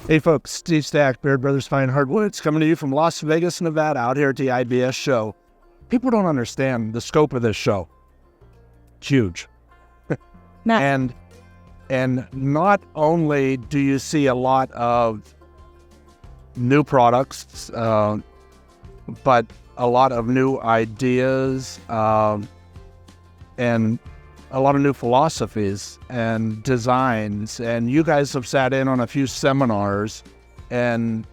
Hey folks, Steve Stack, Baird Brothers Fine Hardwoods, coming to you from Las Vegas, Nevada, out here at the IBS show. People don't understand the scope of this show. It's huge. And not only do you see a lot of new products, but a lot of new ideas, and a lot of new philosophies and designs. And you guys have sat in on a few seminars, and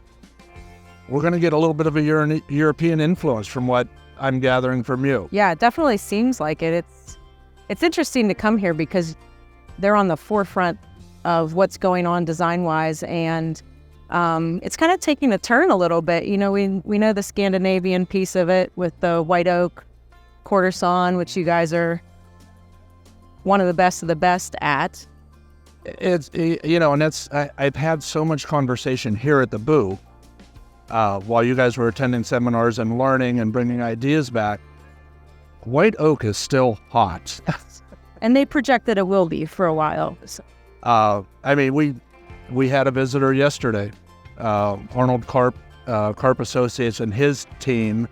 we're going to get a little bit of a European influence from what I'm gathering from you. Yeah, it definitely seems like it. It's interesting to come here because they're on the forefront of what's going on design-wise, and it's kind of taking a turn a little bit. You know, we know the Scandinavian piece of it with the white oak quarter sawn, which you guys are one of the best at. It's, you know, and that's, I've had so much conversation here at the booth while you guys were attending seminars and learning and bringing ideas back. White oak is still hot. And they project that it will be for a while. So. I mean, we had a visitor yesterday, Arnold Carp Associates and his team,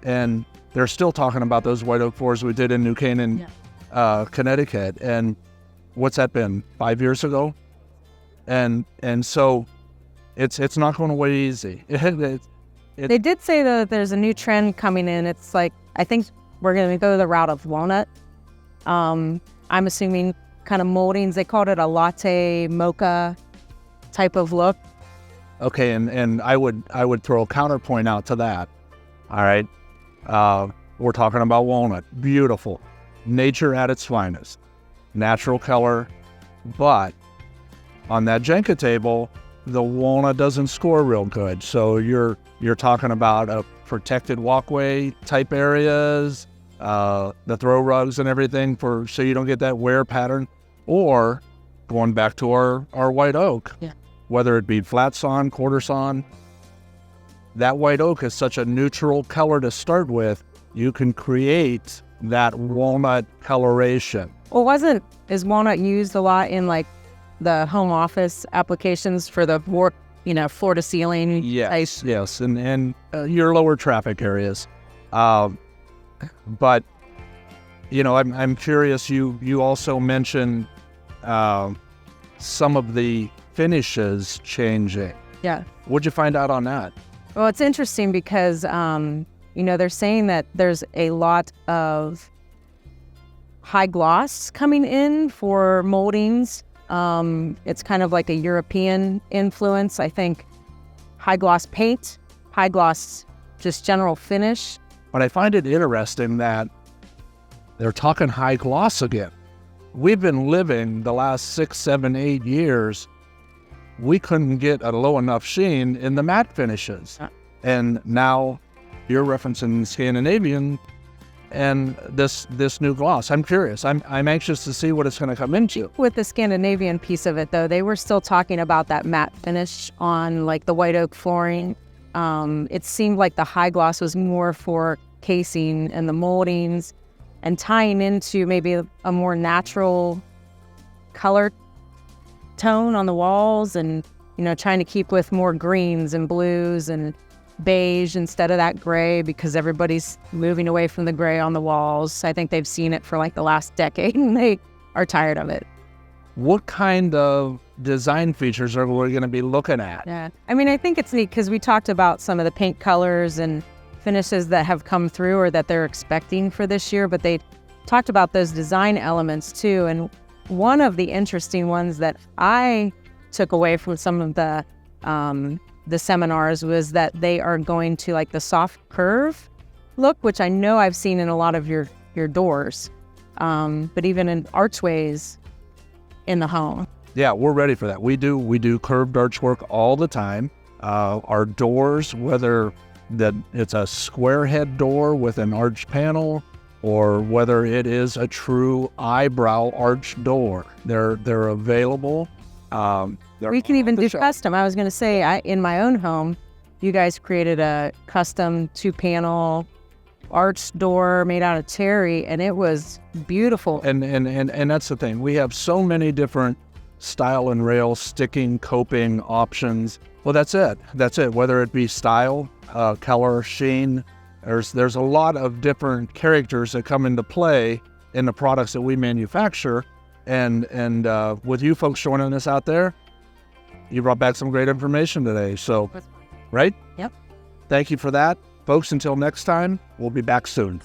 and they're still talking about those white oak floors we did in New Canaan, Connecticut. And what's that been, 5 years ago? And so it's not going away easy. They did say though that there's a new trend coming in. It's like, I think we're going to go the route of walnut. I'm assuming kind of moldings. They called it a latte mocha type of look. Okay, and I would throw a counterpoint out to that. All right, we're talking about walnut. Beautiful, nature at its finest, natural color, but on that Jenga table, the walnut doesn't score real good. So you're talking about a protected walkway type areas, the throw rugs and everything so you don't get that wear pattern, or going back to our white oak, whether it be flat sawn, quarter sawn. That white oak is such a neutral color to start with. You can create that walnut coloration. Well, is walnut used a lot in like the home office applications for the floor to ceiling? Yes, and your lower traffic areas. But you know, I'm curious. You also mentioned some of the finishes changing. Yeah. What'd you find out on that? Well, it's interesting because they're saying that there's a lot of high gloss coming in for moldings. It's kind of like a European influence. I think high gloss paint, high gloss just general finish. But I find it interesting that they're talking high gloss again. We've been living the last 6, 7, 8 years. We couldn't get a low enough sheen in the matte finishes. And now you're referencing Scandinavian and this new gloss. I'm curious. I'm anxious to see what it's going to come into. With the Scandinavian piece of it, though, they were still talking about that matte finish on like the white oak flooring. It seemed like the high gloss was more for casing and the moldings and tying into maybe a more natural color tone on the walls, and trying to keep with more greens and blues and beige instead of that gray, because everybody's moving away from the gray on the walls. I think they've seen it for like the last decade and they are tired of it. What kind of design features are we going to be looking at? Yeah, I mean, I think it's neat because we talked about some of the paint colors and finishes that have come through or that they're expecting for this year, but they talked about those design elements too. And one of the interesting ones that I took away from some of the seminars was that they are going to like the soft curve look, which I know I've seen in a lot of your doors, but even in archways in the home. Yeah, we're ready for that. We do curved archwork all the time. Our doors, whether that it's a square head door with an arch panel or whether it is a true eyebrow arch door, they're available. We can even do custom. I was going to say, in my own home, you guys created a custom 2-panel arch door made out of cherry, and it was beautiful. And that's the thing. We have so many different style and rail, sticking, coping, options. Well, that's it. That's it. Whether it be style, color, sheen, there's a lot of different characters that come into play in the products that we manufacture. And with you folks joining us out there, you brought back some great information today. So, right? Yep. Thank you for that. Folks, until next time, we'll be back soon.